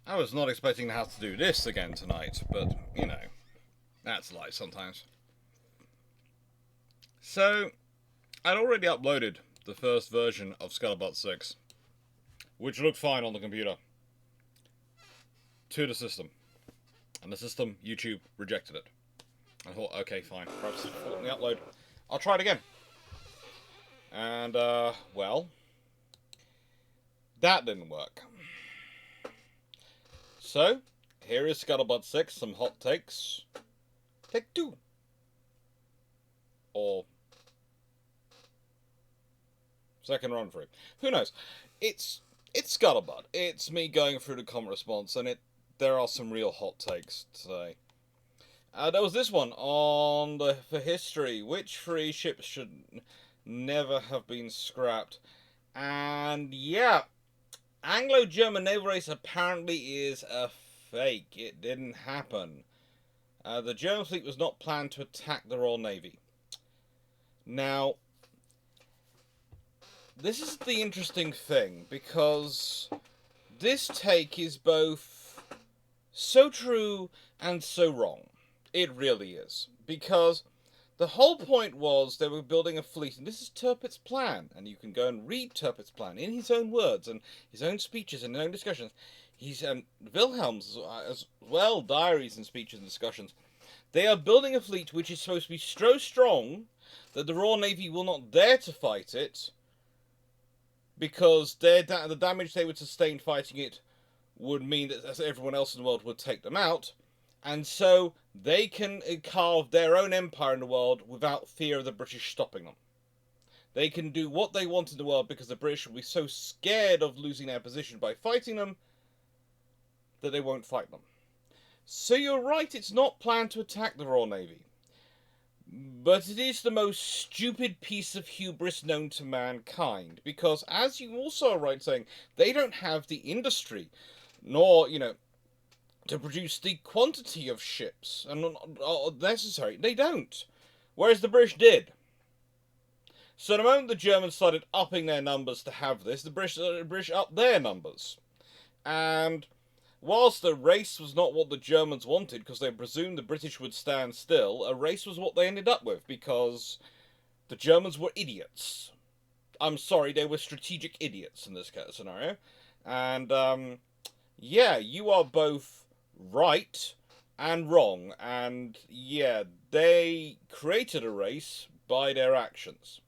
I was not expecting to have to do this again tonight, but, you know, that's life sometimes. So, I'd already uploaded the first version of Scuttlebutt 6, which looked fine on the computer, to the system. And the system, YouTube, rejected it. I thought, okay, fine, perhaps it's fault in the upload. I'll try it again. And, well, that didn't work. So, here is Scuttlebutt 6, some hot takes. Take 2. Or second run through. Who knows? It's Scuttlebutt. It's me going through the comment response, and there are some real hot takes today. There was this one on for history. Which 3 ships should never have been scrapped? And yeah, Anglo-German naval race apparently is a fake. It didn't happen. The German fleet was not planned to attack the Royal Navy. Now, this is the interesting thing, because this take is both so true and so wrong. It really is. Because the whole point was they were building a fleet, and this is Tirpitz's plan, and you can go and read Tirpitz's plan in his own words, and his own speeches, and his own discussions. He's Wilhelm's as well, diaries and speeches and discussions. They are building a fleet which is supposed to be so strong that the Royal Navy will not dare to fight it, because the damage they would sustain fighting it would mean that everyone else in the world would take them out, and so they can carve their own empire in the world without fear of the British stopping them. They can do what they want in the world because the British will be so scared of losing their position by fighting them that they won't fight them. So you're right, it's not planned to attack the Royal Navy. But it is the most stupid piece of hubris known to mankind, because, as you also are right saying, they don't have the industry, nor, to produce the quantity of ships and necessary. They don't. Whereas the British did. So the moment the Germans started upping their numbers to have this, the British upped their numbers. And whilst the race was not what the Germans wanted, because they presumed the British would stand still, a race was what they ended up with, because the Germans were idiots. I'm sorry, they were strategic idiots in this scenario. And, yeah, you are both right and wrong. And, yeah, they created a race by their actions.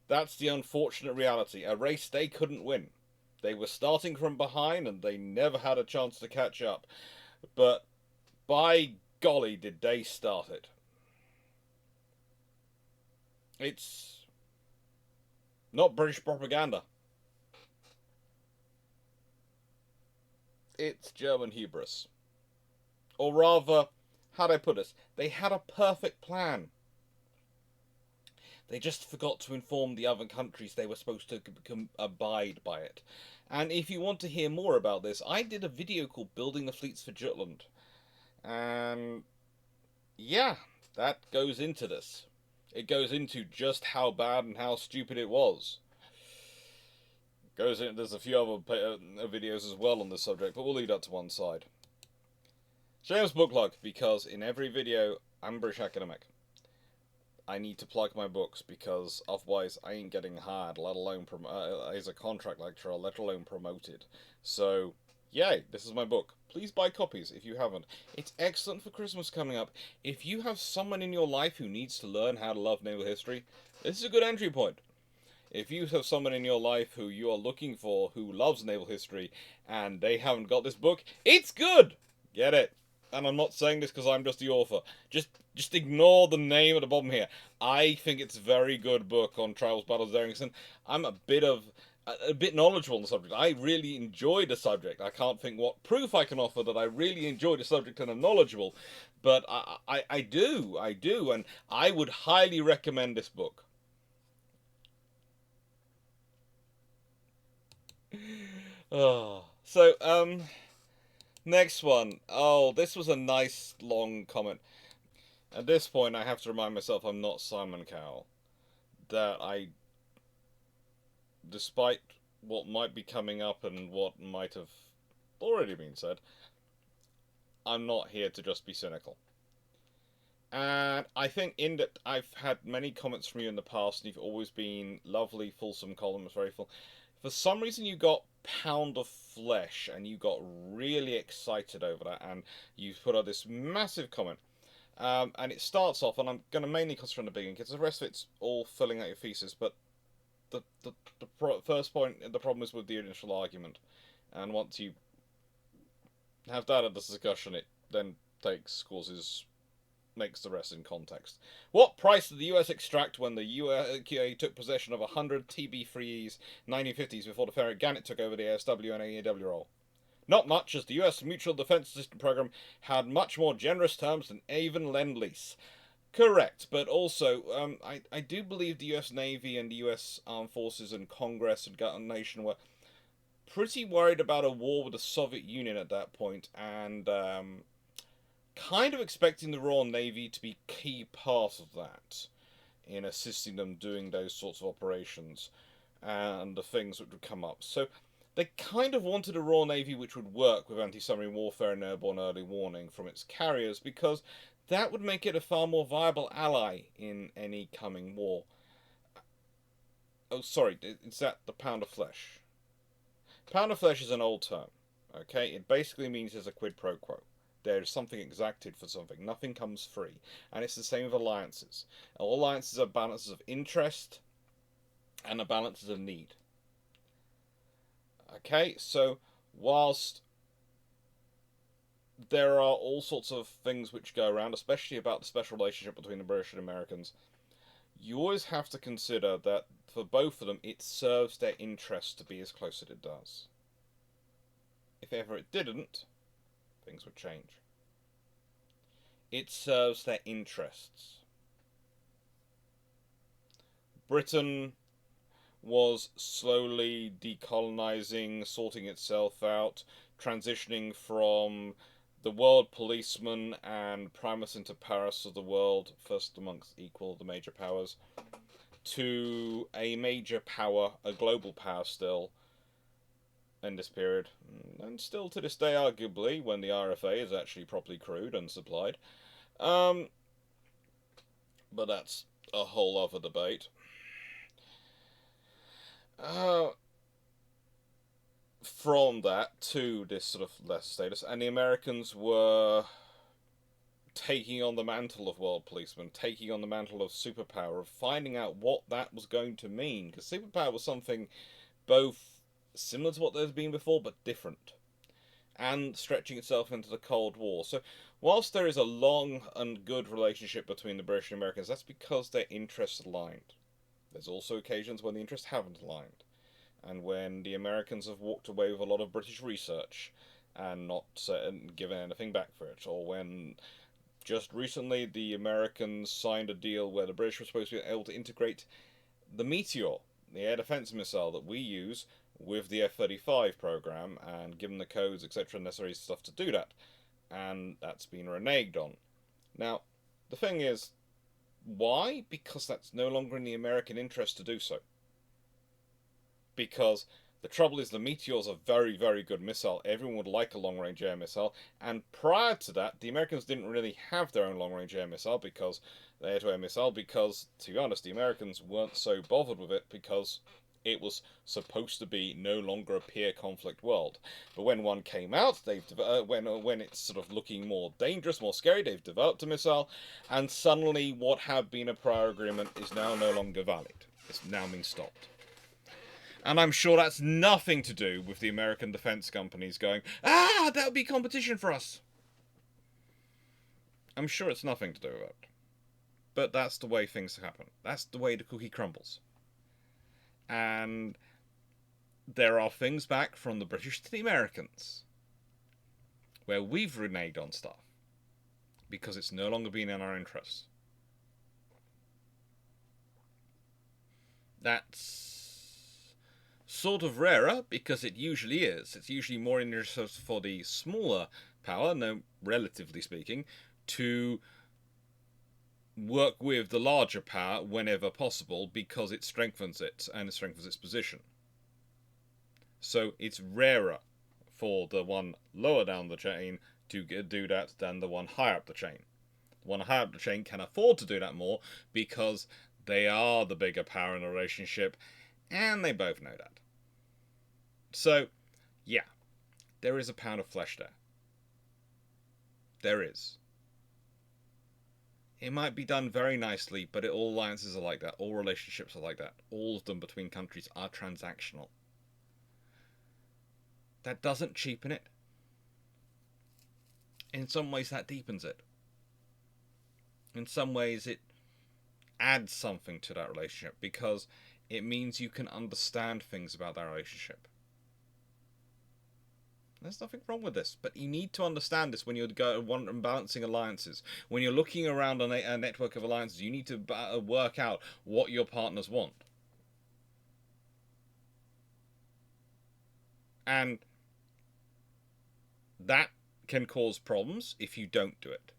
That's the unfortunate reality. A race they couldn't win. They were starting from behind and they never had a chance to catch up. But by golly, did they start it. It's not British propaganda. It's German hubris. Or rather, how do I put this? They had a perfect plan. They just forgot to inform the other countries they were supposed to abide by it. And if you want to hear more about this, I did a video called Building the Fleets for Jutland. And yeah, that goes into this. It goes into just how bad and how stupid it was. There's a few other videos as well on this subject, but we'll leave that to one side. Shameless book plug, because in every video, I'm a British academic. I need to plug my books, because otherwise I ain't getting hired, let alone as a contract lecturer, let alone promoted. So, yay, this is my book. Please buy copies if you haven't. It's excellent for Christmas coming up. If you have someone in your life who needs to learn how to love naval history, this is a good entry point. If you have someone in your life who you are looking for who loves naval history and they haven't got this book, it's good! Get it. And I'm not saying this because I'm just the author. Just ignore the name at the bottom here. I think it's a very good book on travels, battles, darings, and I'm a bit knowledgeable on the subject. I really enjoy the subject. I can't think what proof I can offer that I really enjoy the subject and am knowledgeable, but I do, and I would highly recommend this book. Oh, so next one. Oh, this was a nice long comment. At this point, I have to remind myself I'm not Simon Cowell. That despite what might be coming up and what might have already been said, I'm not here to just be cynical. And I think I've had many comments from you in the past, and you've always been lovely, fulsome columns, very full. For some reason, you got Pound of Flesh, and you got really excited over that, and you put out this massive comment. And it starts off, and I'm going to mainly concentrate on the beginning, because the rest of it's all filling out your thesis, but the first point, the problem is with the initial argument. And once you have that at the discussion, it then makes the rest in context. What price did the US extract when the UK took possession of 100 TB3Es 1950s before the Farragut Gannet took over the ASW and AEW role? Not much, as the US Mutual Defense Assistance Program had much more generous terms than even Lend-Lease. Correct, but also, I do believe the US Navy and the US Armed Forces and Congress and nation were pretty worried about a war with the Soviet Union at that point, and kind of expecting the Royal Navy to be key part of that in assisting them doing those sorts of operations and the things which would come up. So they kind of wanted a Royal Navy which would work with anti-submarine warfare and airborne early warning from its carriers, because that would make it a far more viable ally in any coming war. Oh, sorry, is that the pound of flesh? Pound of flesh is an old term, okay? It basically means there's a quid pro quo. There's something exacted for something. Nothing comes free. And it's the same with alliances. All alliances are balances of interest and a balances of need. Okay, so whilst there are all sorts of things which go around, especially about the special relationship between the British and Americans, you always have to consider that for both of them, it serves their interest to be as close as it does. If ever it didn't, things would change. It serves their interests. Britain was slowly decolonizing, sorting itself out, transitioning from the world policeman and primus inter pares of the world, first amongst equal the major powers, to a major power, a global power still, in this period, and still to this day, arguably, when the RFA is actually properly crewed and supplied. But that's a whole other debate. From that to this sort of lesser status, and the Americans were taking on the mantle of world policeman, taking on the mantle of superpower, of finding out what that was going to mean, because superpower was something both similar to what there's been before, but different, and stretching itself into the Cold War. So whilst there is a long and good relationship between the British and Americans, that's because their interests aligned. There's also occasions when the interests haven't aligned, and when the Americans have walked away with a lot of British research and not given anything back for it, or when just recently the Americans signed a deal where the British were supposed to be able to integrate the Meteor, the air defense missile that we use, with the F-35 program, and given the codes, etc., necessary stuff to do that. And that's been reneged on. Now, the thing is, why? Because that's no longer in the American interest to do so. Because the trouble is, the Meteor's a very, very good missile. Everyone would like a long-range air missile. And prior to that, the Americans didn't really have their own long-range air missile, because the air-to-air missile, because, to be honest, the Americans weren't so bothered with it, because it was supposed to be no longer a peer conflict world. But when one came out, when it's sort of looking more dangerous, more scary, they've developed a missile, and suddenly what had been a prior agreement is now no longer valid. It's now been stopped. And I'm sure that's nothing to do with the American defense companies going, that would be competition for us. I'm sure it's nothing to do with it. But that's the way things happen. That's the way the cookie crumbles. And there are things back from the British to the Americans where we've reneged on stuff because it's no longer been in our interests. That's sort of rarer because it usually is. It's usually more interesting for the smaller power, no, relatively speaking, to work with the larger power whenever possible, because it strengthens it and it strengthens its position. So it's rarer for the one lower down the chain to do that than the one higher up the chain. The one higher up the chain can afford to do that more because they are the bigger power in a relationship, and they both know that. So, yeah, there is a pound of flesh there. There is. It might be done very nicely, but all alliances are like that. All relationships are like that. All of them between countries are transactional. That doesn't cheapen it. In some ways, that deepens it. In some ways, it adds something to that relationship because it means you can understand things about that relationship. There's nothing wrong with this, but you need to understand this when you're balancing alliances. When you're looking around a network of alliances, you need to work out what your partners want. And that can cause problems if you don't do it.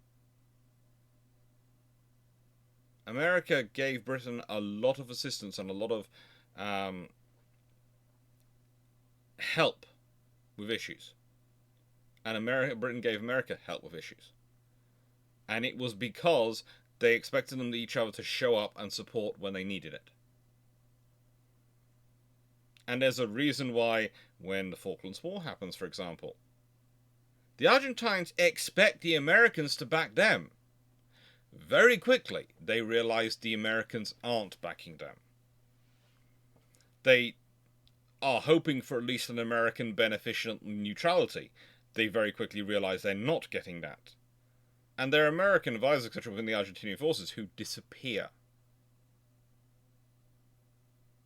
America gave Britain a lot of assistance and a lot of help with issues. And Britain gave America help with issues. And it was because they expected them each other to show up and support when they needed it. And there's a reason why when the Falklands War happens, for example, the Argentines expect the Americans to back them. Very quickly, they realize the Americans aren't backing them. They are hoping for at least an American beneficial neutrality. They very quickly realize they're not getting that. And there are American advisors, etc., within the Argentinian forces who disappear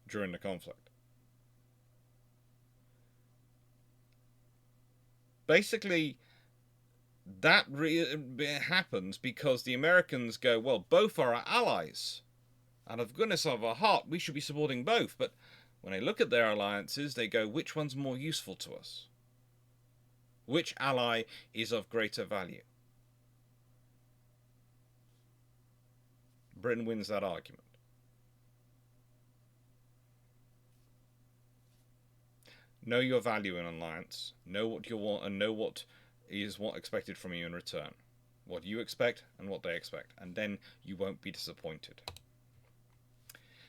during the conflict. Basically, that happens because the Americans go, well, both are our allies. And of goodness of our heart, we should be supporting both. But when they look at their alliances, they go, which one's more useful to us? Which ally is of greater value? Britain wins that argument. Know your value in an alliance. Know what you want and know what is expected from you in return. What you expect and what they expect. And then you won't be disappointed.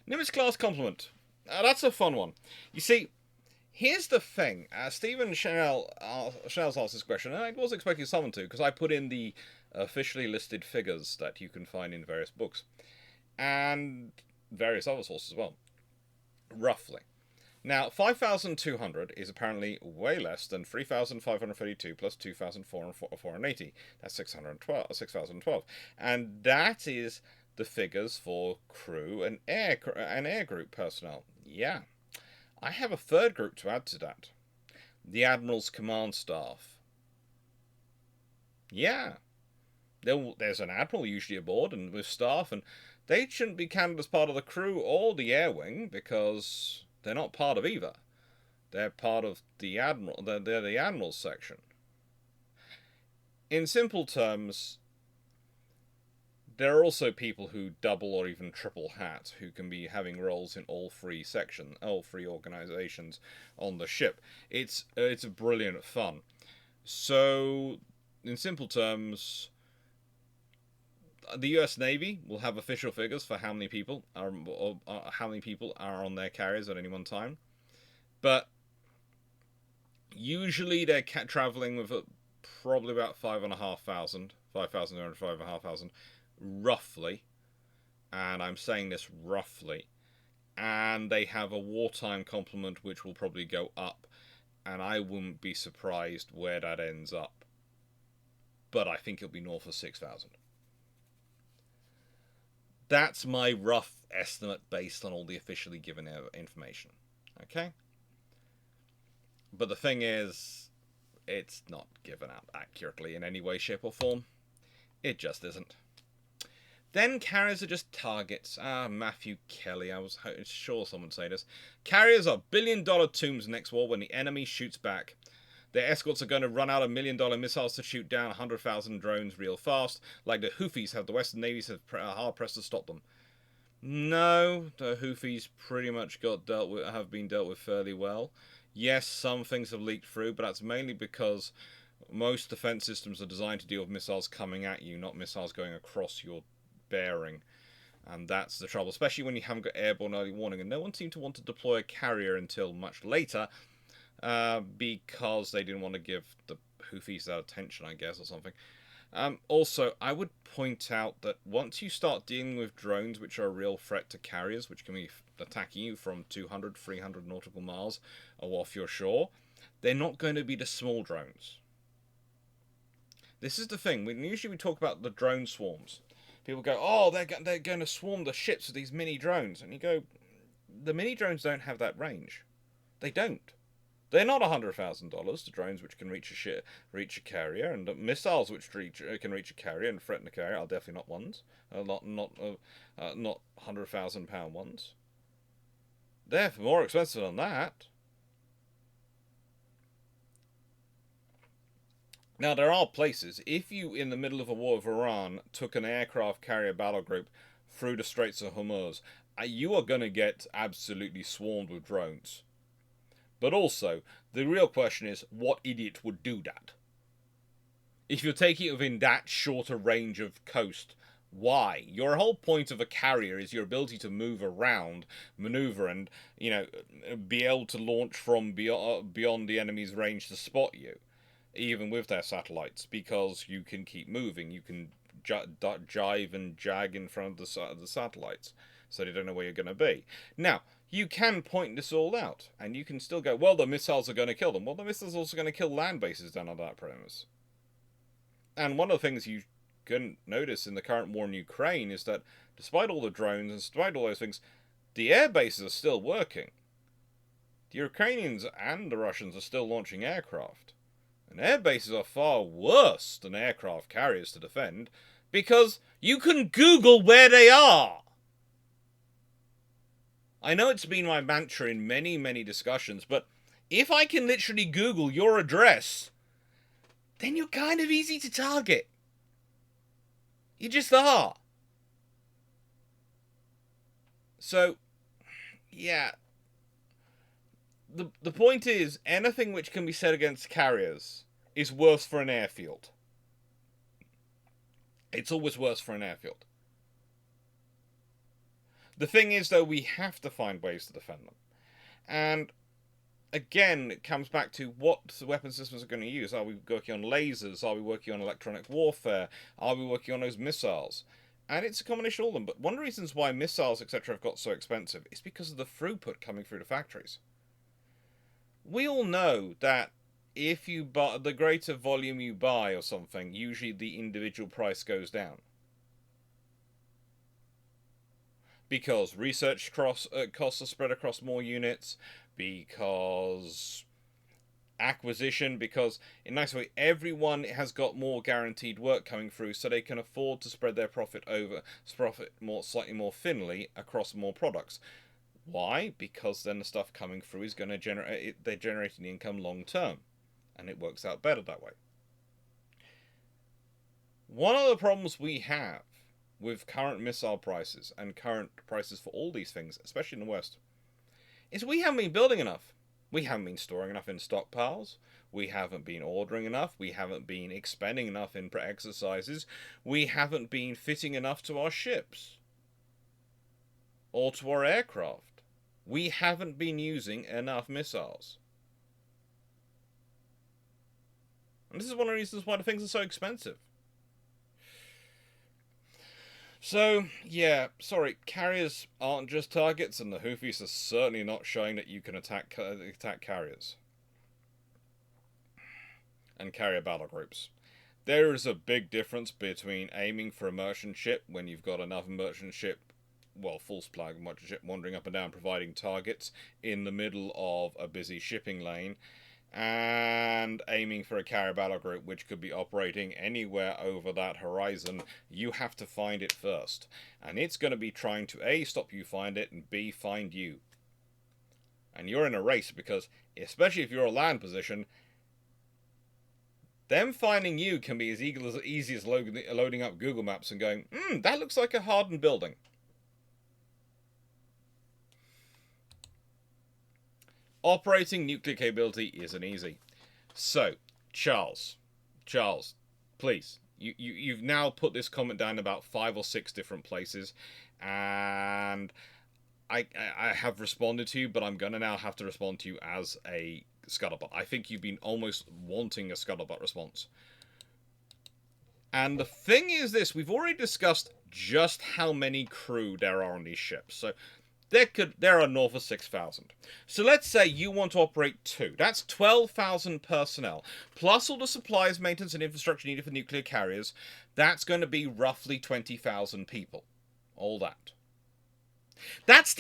Nimitz class compliment. That's a fun one. You see, here's the thing. Stephen Chanel's asked this question, and I was expecting someone to, because I put in the officially listed figures that you can find in various books. And various other sources as well. Roughly. Now, 5,200 is apparently way less than 3,532 plus 2,480. That's 6,012. And that is the figures for crew and air group personnel. Yeah. I have a third group to add to that. The Admiral's command staff. Yeah. There's an admiral usually aboard and with staff, and they shouldn't be counted as part of the crew or the air wing because they're not part of either. They're part of the admiral. They're the admiral's section. In simple terms, there are also people who double or even triple hat, who can be having roles in all three organizations on the ship. It's brilliant fun. So, in simple terms, the U.S. Navy will have official figures for how many people are on their carriers at any one time, but usually they're traveling with probably about 5,500, roughly, and I'm saying this roughly, and they have a wartime complement which will probably go up, and I wouldn't be surprised where that ends up, but I think it'll be north of 6,000. That's my rough estimate based on all the officially given information. Okay? But the thing is, it's not given out accurately in any way, shape, or form. It just isn't. Then carriers are just targets. Matthew Kelly, I was sure someone would say this. Carriers are billion-dollar tombs next war when the enemy shoots back. Their escorts are going to run out of million-dollar missiles to shoot down 100,000 drones real fast, like the Houthis have. The Western navies have hard-pressed to stop them. No, the Houthis pretty much have been dealt with fairly well. Yes, some things have leaked through, but that's mainly because most defense systems are designed to deal with missiles coming at you, not missiles going across your bearing. And that's the trouble, especially when you haven't got airborne early warning. And no one seemed to want to deploy a carrier until much later, because they didn't want to give the Houthis that attention, I guess, or something. Also, I would point out that once you start dealing with drones, which are a real threat to carriers, which can be attacking you from 200, 300 nautical miles off your shore, they're not going to be the small drones. This is the thing. Usually we talk about the drone swarms. People go, oh, they're going to swarm the ships with these mini drones. And you go, the mini drones don't have that range. They don't. They're not $100,000. The drones which can reach a carrier, and the missiles which can reach a carrier and threaten a carrier are definitely not ones. Not £100,000 ones. They're more expensive than that. Now, there are places, if you, in the middle of a war with Iran, took an aircraft carrier battle group through the Straits of Hormuz, you are going to get absolutely swarmed with drones. But also, the real question is, what idiot would do that? If you're taking it within that shorter range of coast, why? Your whole point of a carrier is your ability to move around, maneuver, and, be able to launch from beyond the enemy's range to spot you, even with their satellites, because you can keep moving. You can jive and jag in front of the satellites, so they don't know where you're going to be. Now, you can point this all out, and you can still go, well, the missiles are going to kill them. Well, the missiles are also going to kill land bases down on that premise. And one of the things you can notice in the current war in Ukraine is that despite all the drones and despite all those things, the air bases are still working. The Ukrainians and the Russians are still launching aircraft. And air bases are far worse than aircraft carriers to defend, because you can Google where they are. I know it's been my mantra in many, many discussions, but if I can literally Google your address, then you're kind of easy to target. You just are. So, yeah. The point is, anything which can be said against carriers is worse for an airfield. It's always worse for an airfield. The thing is, though, we have to find ways to defend them. And again, it comes back to what weapon systems are going to use. Are we working on lasers? Are we working on electronic warfare? Are we working on those missiles? And it's a combination of all of them. But one of the reasons why missiles, etc., have got so expensive is because of the throughput coming through the factories. We all know that if you buy, the greater volume you buy or something, usually the individual price goes down. Because research costs are spread across more units, because acquisition, because in a nice way, everyone has got more guaranteed work coming through, so they can afford to spread their profit slightly more thinly across more products. Why? Because then the stuff coming through is going to generate, they're generating income long term, and it works out better that way. One of the problems we have with current missile prices and current prices for all these things, especially in the West, is we haven't been building enough. We haven't been storing enough in stockpiles. We haven't been ordering enough. We haven't been expending enough in exercises. We haven't been fitting enough to our ships or to our aircraft. We haven't been using enough missiles. And this is one of the reasons why the things are so expensive. So, yeah, sorry, carriers aren't just targets, and the Houthis are certainly not showing that you can attack carriers and carrier battle groups. There is a big difference between aiming for a merchant ship when you've got another merchant ship, well, full supply merchant ship wandering up and down providing targets in the middle of a busy shipping lane, and aiming for a carrier battle group which could be operating anywhere over that horizon. You have to find it first, and it's going to be trying to A, stop you find it, and B, find you. And you're in a race, because especially if you're a land position, them finding you can be as easy as loading up Google Maps and going, that looks like a hardened building. Operating nuclear capability isn't easy. So, Charles, please, you've now put this comment down in about 5 or 6 different places, and I have responded to you, but I'm gonna now have to respond to you as a Scuttlebutt. I think you've been almost wanting a Scuttlebutt response. And the thing is this, we've already discussed just how many crew there are on these ships. So there are north of 6,000. So let's say you want to operate 2. That's 12,000 personnel. Plus all the supplies, maintenance, and infrastructure needed for nuclear carriers. That's going to be roughly 20,000 people. All that. That's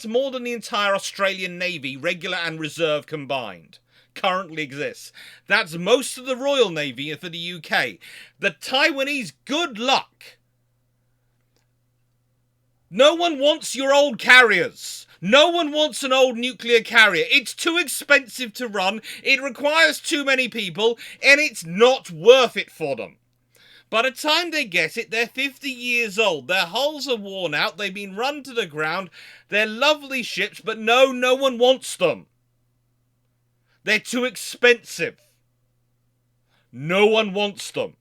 more than the entire Australian Navy, regular and reserve combined, currently exists. That's most of the Royal Navy for the UK. The Taiwanese, good luck. No one wants your old carriers. No one wants an old nuclear carrier. It's too expensive to run, it requires too many people, and it's not worth it for them. By the time they get it, they're 50 years old, their hulls are worn out, they've been run to the ground, they're lovely ships, but no one wants them. They're too expensive. No one wants them.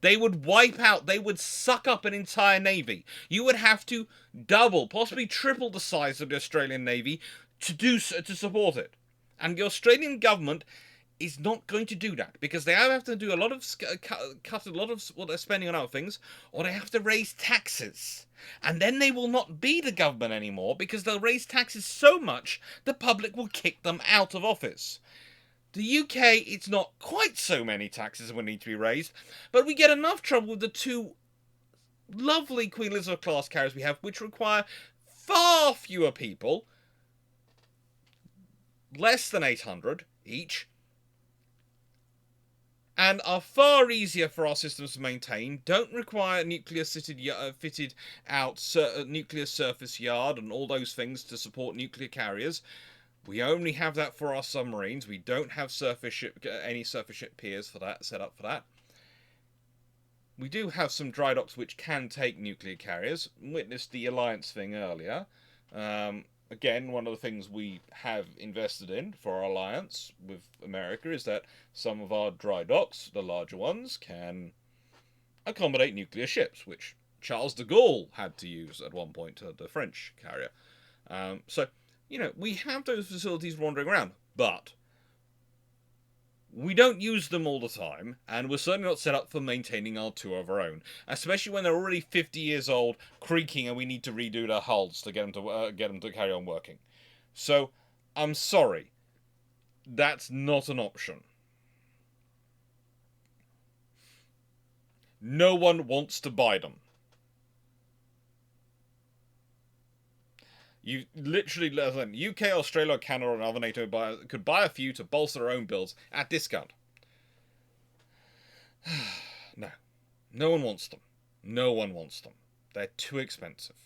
They would wipe out, they would suck up an entire navy. You would have to double, possibly triple the size of the Australian Navy to support it. And the Australian government is not going to do that, because they either have to do a lot of cut a lot of what they're spending on other things, or they have to raise taxes. And then they will not be the government anymore, because they'll raise taxes so much the public will kick them out of office. The UK, it's not quite so many taxes that will need to be raised, but we get enough trouble with the 2 lovely Queen Elizabeth class carriers we have, which require far fewer people, less than 800 each, and are far easier for our systems to maintain, don't require nuclear fitted out nuclear surface yard and all those things to support nuclear carriers. We only have that for our submarines. We don't have any surface ship piers for that, set up for that. We do have some dry docks which can take nuclear carriers. Witnessed the Alliance thing earlier. Again, one of the things we have invested in for our alliance with America is that some of our dry docks, the larger ones, can accommodate nuclear ships, which Charles de Gaulle had to use at one point to the French carrier. So, we have those facilities wandering around, but we don't use them all the time, and we're certainly not set up for maintaining our 2 of our own, especially when they're already 50 years old, creaking, and we need to redo their hulls to get them to carry on working. So, I'm sorry, that's not an option. No one wants to buy them. You literally, UK, Australia, Canada, and other NATO could buy a few to bolster their own builds at discount. No one wants them. No one wants them. They're too expensive.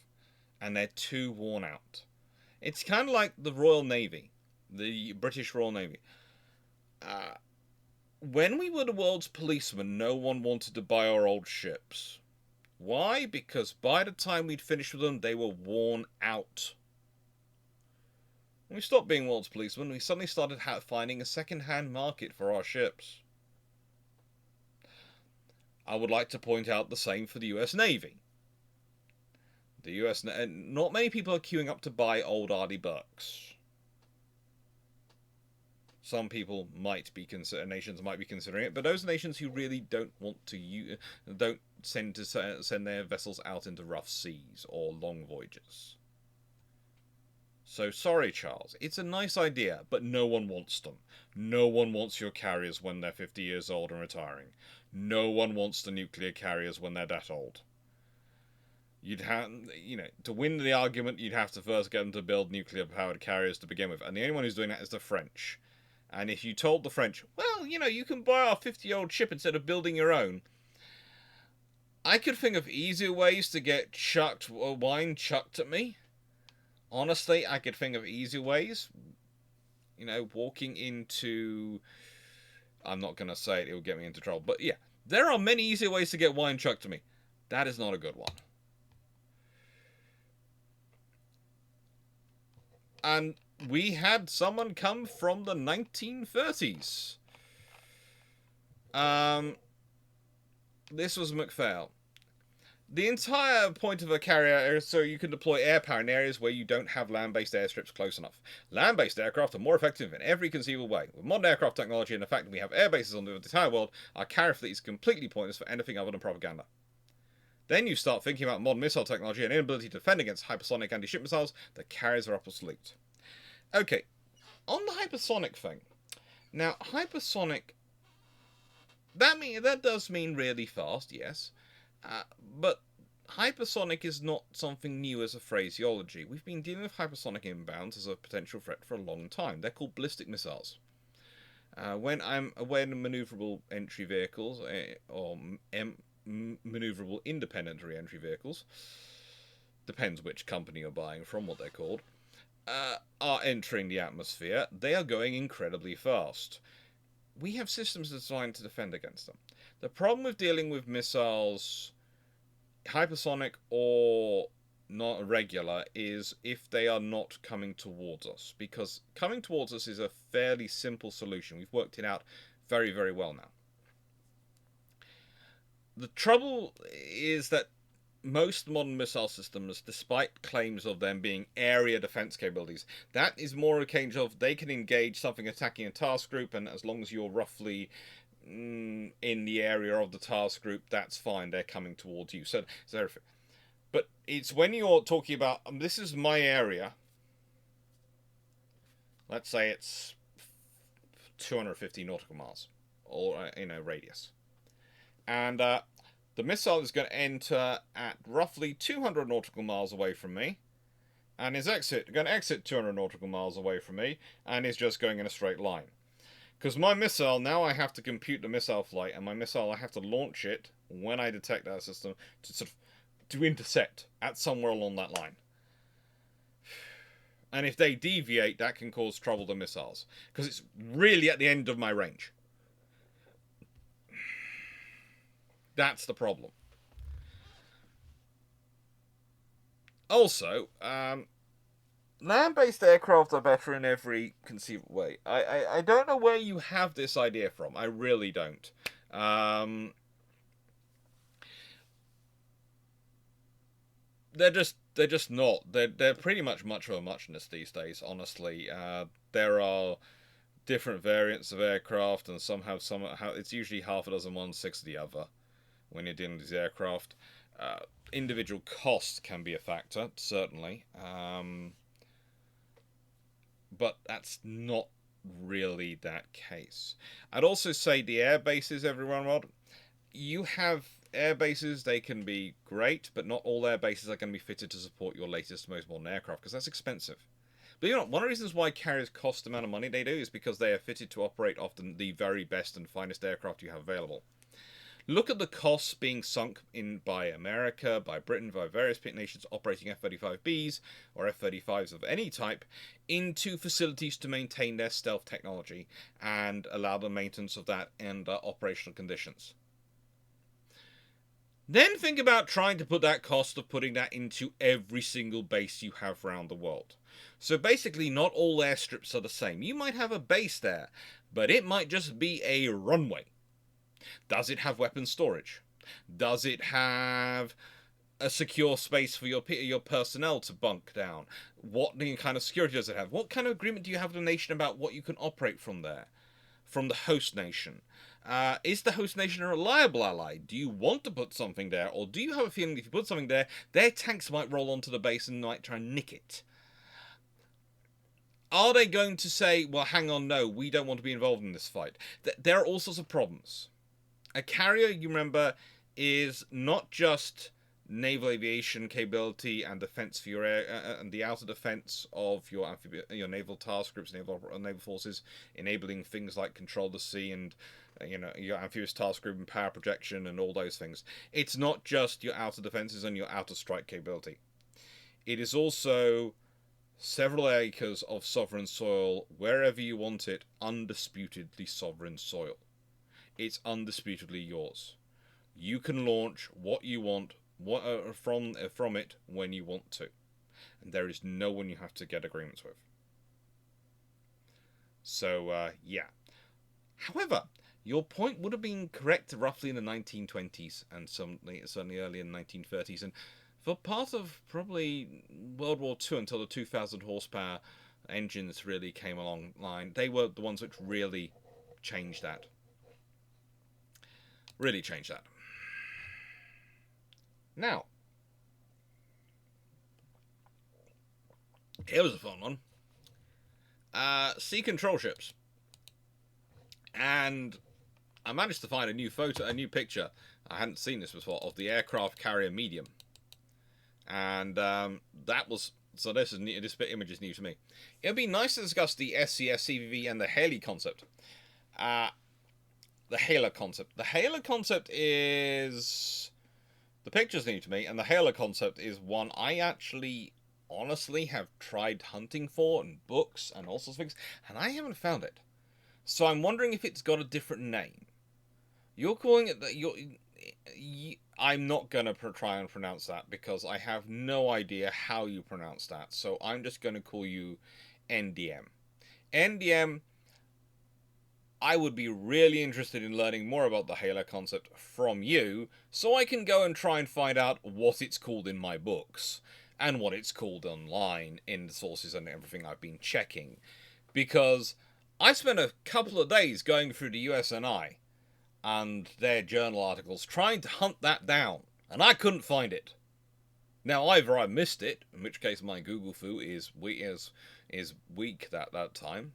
And they're too worn out. It's kind of like the Royal Navy. The British Royal Navy. When we were the world's policemen, no one wanted to buy our old ships. Why? Because by the time we'd finished with them, they were worn out. When we stopped being world's policemen, we suddenly started finding a second-hand market for our ships. I would like to point out the same for the US Navy. Not many people are queuing up to buy old Arleigh Burkes. Some people nations might be considering it, but those nations who really don't want to don't send their vessels out into rough seas or long voyages. So sorry, Charles. It's a nice idea, but no one wants them. No one wants your carriers when they're 50 years old and retiring. No one wants the nuclear carriers when they're that old. You'd have, to win the argument, you'd have to first get them to build nuclear-powered carriers to begin with, and the only one who's doing that is the French. And if you told the French, well, you can buy our 50-year-old ship instead of building your own, I could think of easier ways to get wine chucked at me. Honestly, I could think of easier ways. Walking into... I'm not going to say it will get me into trouble. But yeah, there are many easier ways to get wine chucked to me. That is not a good one. And we had someone come from the 1930s. This was MacPhail. The entire point of a carrier is so you can deploy air power in areas where you don't have land-based airstrips close enough. Land-based aircraft are more effective in every conceivable way. With modern aircraft technology and the fact that we have air bases on the entire world, our carrier fleet is completely pointless for anything other than propaganda. Then you start thinking about modern missile technology and inability to defend against hypersonic anti-ship missiles. The carriers are obsolete. Okay, on the hypersonic thing. Now, hypersonic, that does mean really fast, yes. But hypersonic is not something new as a phraseology. We've been dealing with hypersonic inbounds as a potential threat for a long time. They're called ballistic missiles. When maneuverable entry vehicles, or maneuverable independent re-entry vehicles, depends which company you're buying from, what they're called, are entering the atmosphere, they are going incredibly fast. We have systems designed to defend against them. The problem with dealing with missiles, hypersonic or not regular, is if they are not coming towards us. Because coming towards us is a fairly simple solution. We've worked it out very, very well now. The trouble is that most modern missile systems, despite claims of them being area defense capabilities, that is more a case of they can engage something attacking a task group, and as long as you're roughly in the area of the task group, that's fine. They're coming towards you. So everything. But it's when you're talking about this is my area. Let's say it's 250 nautical miles, or radius, and the missile is going to enter at roughly 200 nautical miles away from me, and is going to exit 200 nautical miles away from me, and is just going in a straight line. Because my missile, now I have to compute the missile flight, and my missile, I have to launch it when I detect that system to intercept at somewhere along that line. And if they deviate, that can cause trouble to missiles, because it's really at the end of my range. That's the problem. Also, land-based aircraft are better in every conceivable way. I don't know where you have this idea from. I really don't. They're just not. They're pretty much of a muchness these days. Honestly, there are different variants of aircraft, and somehow it's usually half a dozen one, six of the other. When you're dealing with these aircraft, individual cost can be a factor, certainly, but that's not really that case. I'd also say the air bases, everyone, you have air bases, they can be great, but not all air bases are going to be fitted to support your latest, most modern aircraft, because that's expensive. But one of the reasons why carriers cost the amount of money they do is because they are fitted to operate often the very best and finest aircraft you have available. Look at the costs being sunk in by America, by Britain, by various nations operating F-35Bs or F-35s of any type into facilities to maintain their stealth technology and allow the maintenance of that under operational conditions. Then think about trying to put that cost of putting that into every single base you have around the world. So basically, not all airstrips are the same. You might have a base there, but it might just be a runway. Does it have weapon storage? Does it have a secure space for your personnel to bunk down? What kind of security does it have? What kind of agreement do you have with the nation about what you can operate from there? From the host nation? Is the host nation a reliable ally? Do you want to put something there? Or do you have a feeling that if you put something there, their tanks might roll onto the base and might try and nick it? Are they going to say, well, hang on, no, we don't want to be involved in this fight? There are all sorts of problems. A carrier, you remember, is not just naval aviation capability and defense for your air, and the outer defense of your naval task groups, naval forces, enabling things like control the sea and your amphibious task group and power projection and all those things. It's not just your outer defenses and your outer strike capability. It is also several acres of sovereign soil, wherever you want it, undisputedly sovereign soil. It's undisputedly yours. You can launch what you want from it when you want to. And there is no one you have to get agreements with. So, yeah. However, your point would have been correct roughly in the 1920s and certainly early in the 1930s. And for part of probably World War II until the 2000 horsepower engines really came along line, they were the ones which really changed that. Really changed that. Now, here was a fun one. Sea control ships. And I managed to find a new picture. I hadn't seen this before, of the aircraft carrier medium. And that was, so this image is new to me. It would be nice to discuss the SCS, CVV, and the Haley concept. The Halo concept. The Halo concept is, the picture's new to me, and the Halo concept is one I actually honestly have tried hunting for in books and all sorts of things, and I haven't found it. So I'm wondering if it's got a different name. You're calling it that. I'm not gonna try and pronounce that because I have no idea how you pronounce that. So I'm just gonna call you NDM. NDM. I would be really interested in learning more about the Halo concept from you, so I can go and try and find out what it's called in my books and what it's called online in the sources and everything I've been checking, because I spent a couple of days going through the USNI and their journal articles trying to hunt that down, and I couldn't find it. Now, either I missed it, in which case my Google foo is weak at that time,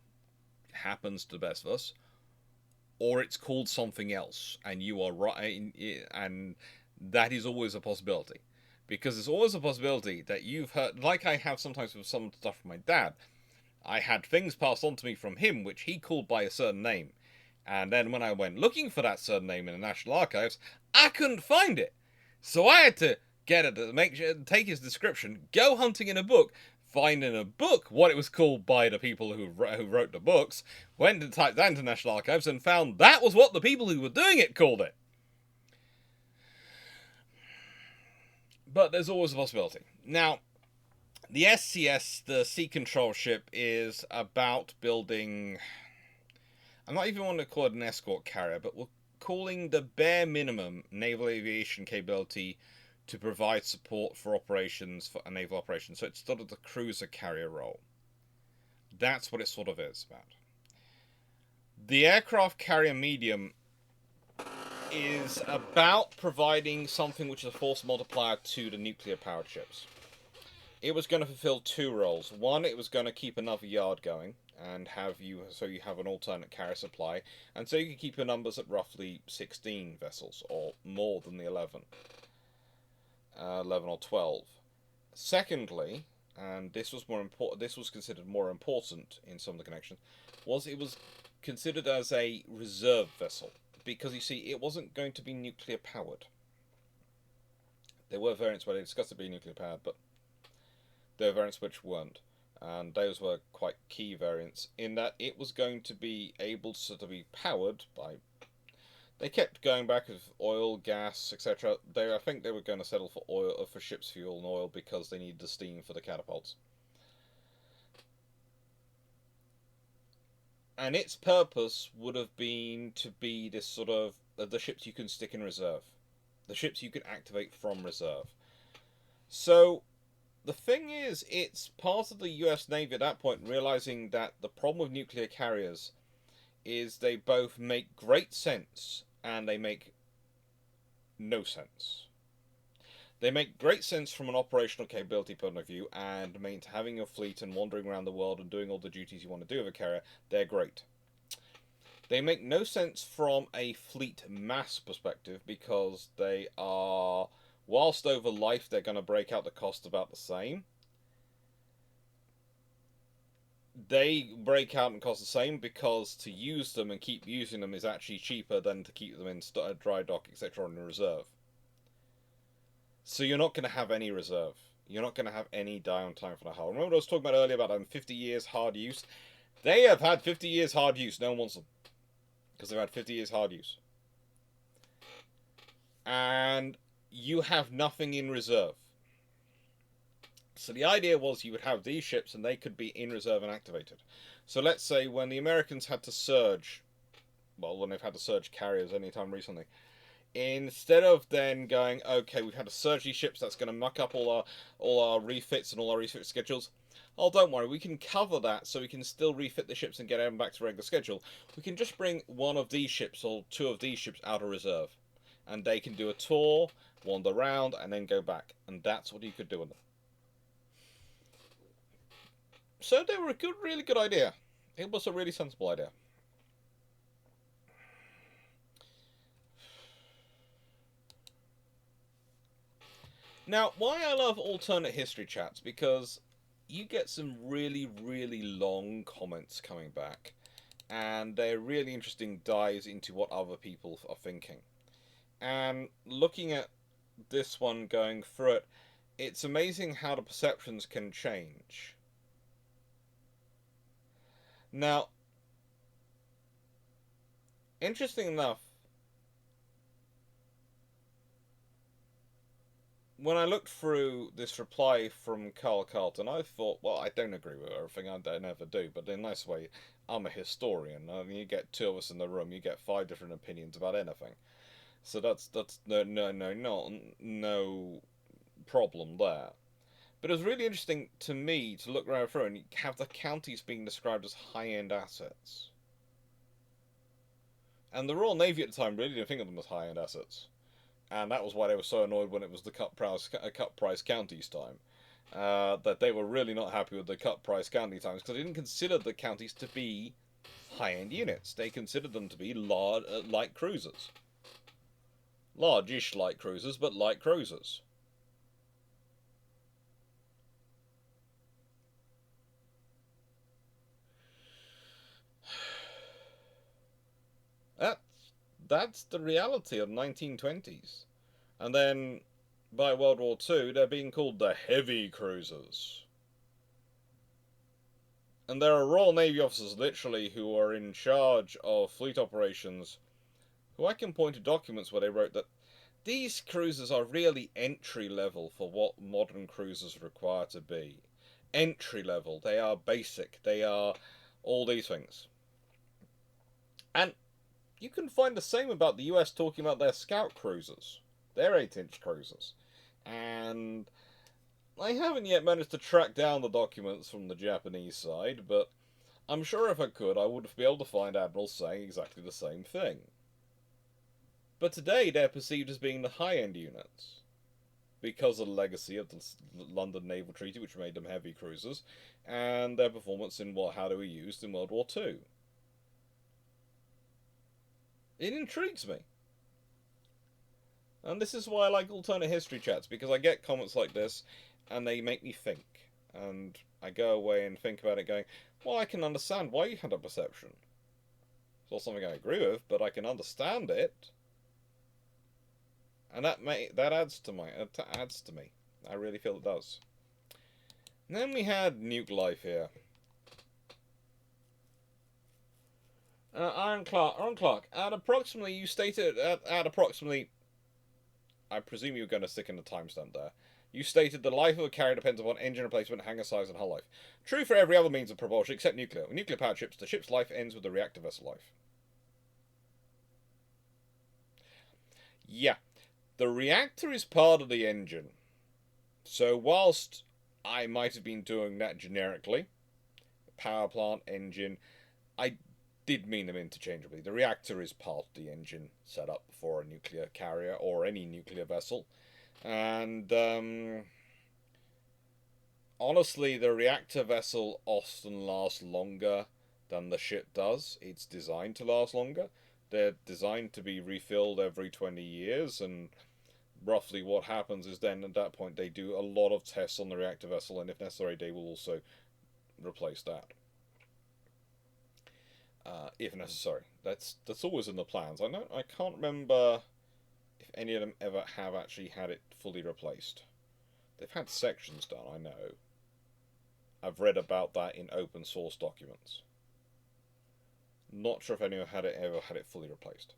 it happens to the best of us, or it's called something else, and you are right, and that is always a possibility. Because there's always a possibility that you've heard, like I have sometimes with some stuff from my dad, I had things passed on to me from him which he called by a certain name. And then when I went looking for that certain name in the National Archives, I couldn't find it. So I had to get it to make sure, take his description, go hunting in a book, find in a book what it was called by the people who wrote the books, went and typed that into National Archives and found that was what the people who were doing it called it. But there's always a possibility. Now, the SCS, the Sea Control Ship, is about building, I'm not even want to call it an escort carrier, but we're calling the bare minimum naval aviation capability to provide support for operations, for naval operations. So it's sort of the cruiser carrier role. That's what it sort of is about. The aircraft carrier medium is about providing something which is a force multiplier to the nuclear powered ships. It was going to fulfill two roles. One, it was going to keep another yard going and have you have an alternate carrier supply, and so you can keep your numbers at roughly 16 vessels or more than the 11 or 12. Secondly, and this was more important, this was considered more important in some of the connections, it was considered as a reserve vessel, because you see, it wasn't going to be nuclear powered. There were variants where they discussed it being nuclear powered, but there were variants which weren't, and those were quite key variants in that it was going to be able to be powered by, they kept going back with oil, gas, etc. I think they were going to settle for oil, for ship's fuel and oil, because they needed the steam for the catapults. And its purpose would have been to be this sort of the ships you can stick in reserve, the ships you can activate from reserve. So the thing is, it's part of the US Navy at that point realizing that the problem with nuclear carriers is they both make great sense and they make no sense. They make great sense from an operational capability point of view, and having a fleet and wandering around the world and doing all the duties you want to do with a carrier, they're great. They make no sense from a fleet mass perspective, because they are, whilst over life they're going to break out the cost about the same, they break out and cost the same because to use them and keep using them is actually cheaper than to keep them in dry dock, etc. in reserve. So you're not going to have any reserve. You're not going to have any downtime for the hull. Remember what I was talking about earlier about 50 years hard use? They have had 50 years hard use. No one wants them, because they've had 50 years hard use. And you have nothing in reserve. So the idea was you would have these ships and they could be in reserve and activated. So let's say when the Americans had to surge, well, when they've had to surge carriers anytime recently, instead of then going, okay, we've had to surge these ships, that's going to muck up all our refits and all our refit schedules. Oh, don't worry, we can cover that so we can still refit the ships and get them back to regular schedule. We can just bring one of these ships or two of these ships out of reserve, and they can do a tour, wander around, and then go back. And that's what you could do with them. So they were a good, really good idea. It was a really sensible idea. Now, why I love alternate history chats, because you get some really, really long comments coming back, and they're really interesting dives into what other people are thinking. And looking at this one, going through it, it's amazing how the perceptions can change. Now, interesting enough, when I looked through this reply from Carl Carlton, I thought, well, I don't agree with everything, I never do, but in a nice way, I'm a historian. I mean, you get two of us in the room, you get 5 different opinions about anything. So that's no problem there. But it was really interesting to me to look around through and have the counties being described as high-end assets. And the Royal Navy at the time really didn't think of them as high-end assets. And that was why they were so annoyed when it was the cut price counties time. That they were really not happy with the cut price county times because they didn't consider the counties to be high-end units. They considered them to be light cruisers. Large-ish light cruisers, but light cruisers. That's the reality of 1920s. And then by World War II, they're being called the heavy cruisers. And there are Royal Navy officers literally who are in charge of fleet operations who I can point to documents where they wrote that these cruisers are really entry level for what modern cruisers require to be. Entry level, they are basic, they are all these things. And you can find the same about the US talking about their scout cruisers, their 8-inch cruisers. And I haven't yet managed to track down the documents from the Japanese side, but I'm sure if I could, I would be able to find admirals saying exactly the same thing. But today they're perceived as being the high-end units, because of the legacy of the London Naval Treaty, which made them heavy cruisers, and their performance in how they were used in World War II. It intrigues me. And this is why I like alternate history chats, because I get comments like this, and they make me think. And I go away and think about it going, well, I can understand why you had that perception. It's not something I agree with, but I can understand it. And that adds to me. I really feel it does. And then we had Nuke Life here. Aaron Clarke, at approximately, you stated at approximately, I presume you were going to stick in the timestamp there. You stated the life of a carrier depends upon engine replacement, hangar size, and hull life. True for every other means of propulsion except nuclear. With nuclear-powered ships, the ship's life ends with the reactor vessel life. Yeah, the reactor is part of the engine. So whilst I might have been doing that generically, power plant, engine, I did mean them interchangeably. The reactor is part of the engine setup for a nuclear carrier or any nuclear vessel. And honestly, the reactor vessel often lasts longer than the ship does. It's designed to last longer. They're designed to be refilled every 20 years, and roughly what happens is then at that point they do a lot of tests on the reactor vessel, and if necessary they will also replace that. If necessary. That's always in the plans. I can't remember if any of them ever have actually had it fully replaced. They've had sections done, I know. I've read about that in open source documents. Not sure if anyone ever had it fully replaced.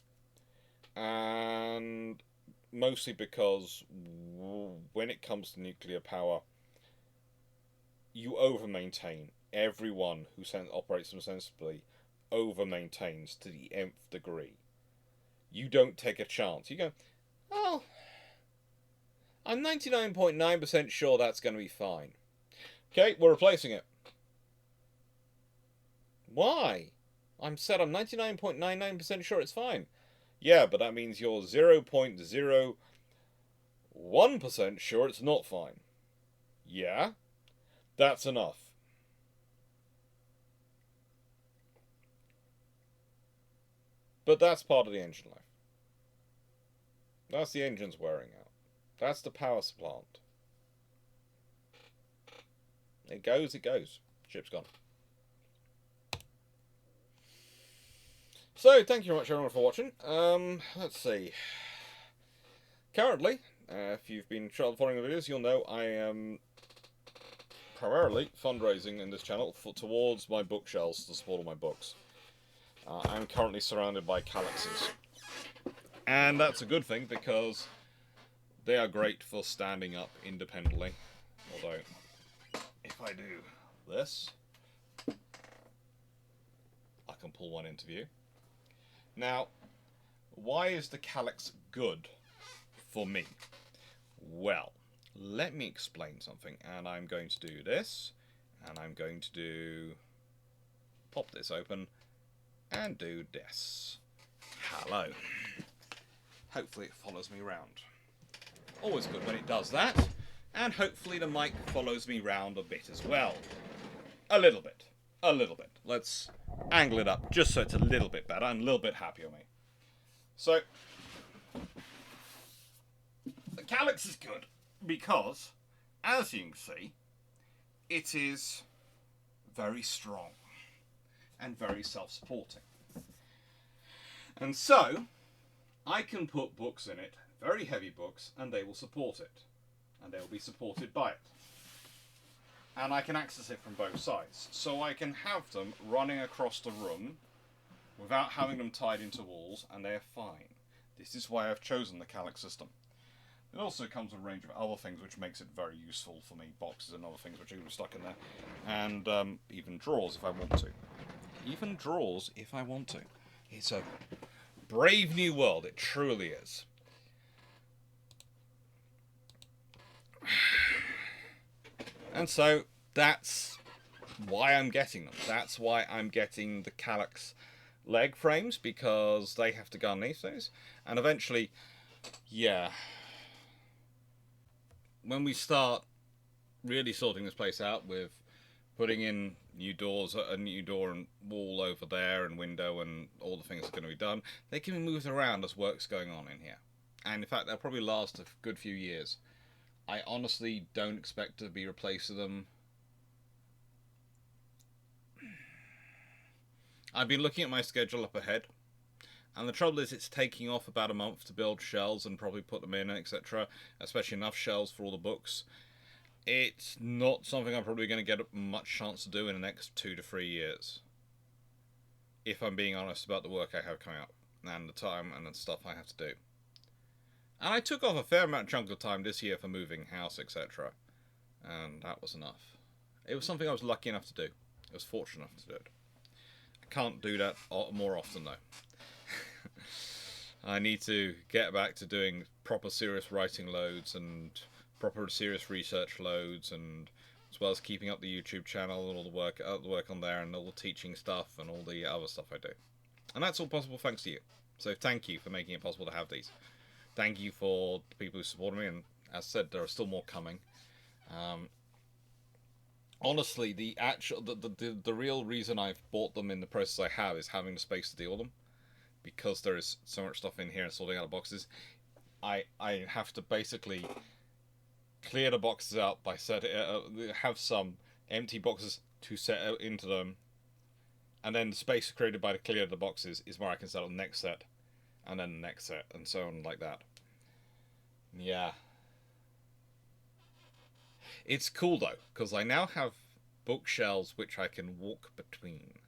And mostly because when it comes to nuclear power, you over maintain everyone who operates them sensibly over-maintains to the nth degree. You don't take a chance. You go, oh, I'm 99.9% sure that's going to be fine. Okay, we're replacing it. Why? I'm 99.99% sure it's fine. Yeah, but that means you're 0.01% sure it's not fine. Yeah, that's enough. But that's part of the engine life. That's the engine's wearing out. That's the power plant. It goes, it goes. Ship's gone. So, thank you very much everyone for watching. Let's see. Currently, if you've been following the videos, you'll know I am primarily fundraising in this channel towards my bookshelves to support all my books. I'm currently surrounded by calyxes. And that's a good thing because they are great for standing up independently. Although, if I do this, I can pull one into view. Now, why is the calyx good for me? Well, let me explain something. And I'm going to do this. And I'm going to pop this open and do this. Hello. Hopefully it follows me around. Always good when it does that. And hopefully the mic follows me round a bit as well. A little bit. A little bit. Let's angle it up just so it's a little bit better and a little bit happier me. So, the calyx is good because, as you can see, it is very strong and very self-supporting. And so, I can put books in it, very heavy books, and they will support it. And they will be supported by it. And I can access it from both sides. So I can have them running across the room without having them tied into walls, and they are fine. This is why I've chosen the calyx system. It also comes with a range of other things which makes it very useful for me. Boxes and other things which are stuck in there. And even drawers if I want to. Even drawers if I want to. It's a brave new world. It truly is. And so that's why I'm getting them. That's why I'm getting the calyx leg frames, because they have to go underneath those. And eventually, yeah, when we start really sorting this place out with putting in new doors, a new door and wall over there and window and all the things that are going to be done, they can be moved around as work's going on in here. And in fact, they'll probably last a good few years. I honestly don't expect to be replacing them. I've been looking at my schedule up ahead, and the trouble is it's taking off about a month to build shelves and probably put them in, etc. Especially enough shelves for all the books. It's not something I'm probably going to get much chance to do in the next 2 to 3 years. If I'm being honest about the work I have coming up, and the time and the stuff I have to do. And I took off a fair chunk of time this year for moving house, etc. And that was enough. It was something I was lucky enough to do. I was fortunate enough to do it. I can't do that more often, though. I need to get back to doing proper serious writing loads and proper serious research loads, and as well as keeping up the YouTube channel and all the work on there and all the teaching stuff and all the other stuff I do. And that's all possible thanks to you. So thank you for making it possible to have these. Thank you for the people who supported me, and as said, there are still more coming. Honestly, the real reason I've bought them in the process I have is having the space to deal with them, because there is so much stuff in here and sorting out the boxes. I have to basically clear the boxes out by have some empty boxes to set out into them, and then the space created by the clear of the boxes is where I can set up the next set. And then the next set, and so on like that. Yeah. It's cool though, because I now have bookshelves which I can walk between.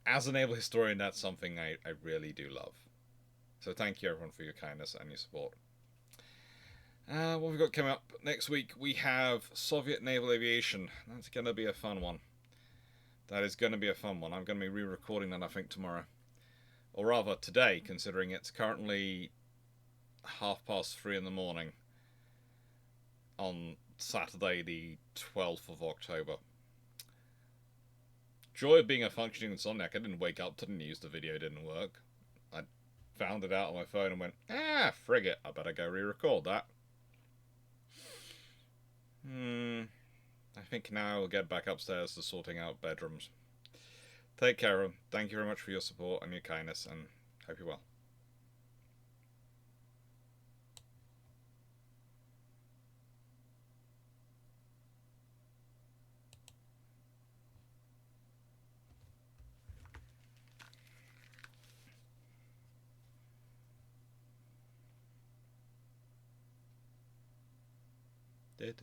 As a naval historian, that's something I really do love. So thank you everyone for your kindness and your support. What have we got coming up next week? We have Soviet naval aviation. That's going to be a fun one. That is going to be a fun one. I'm going to be re-recording that, I think, tomorrow. Or rather, today, considering it's currently 3:30 in the morning on Saturday, the 12th of October. Joy of being a functioning insomniac, I didn't wake up to the news the video didn't work. I found it out on my phone and went, frig it, I better go re-record that. I think now we'll get back upstairs to sorting out bedrooms. Take care, everyone. Thank you very much for your support and your kindness, and hope you're well. Do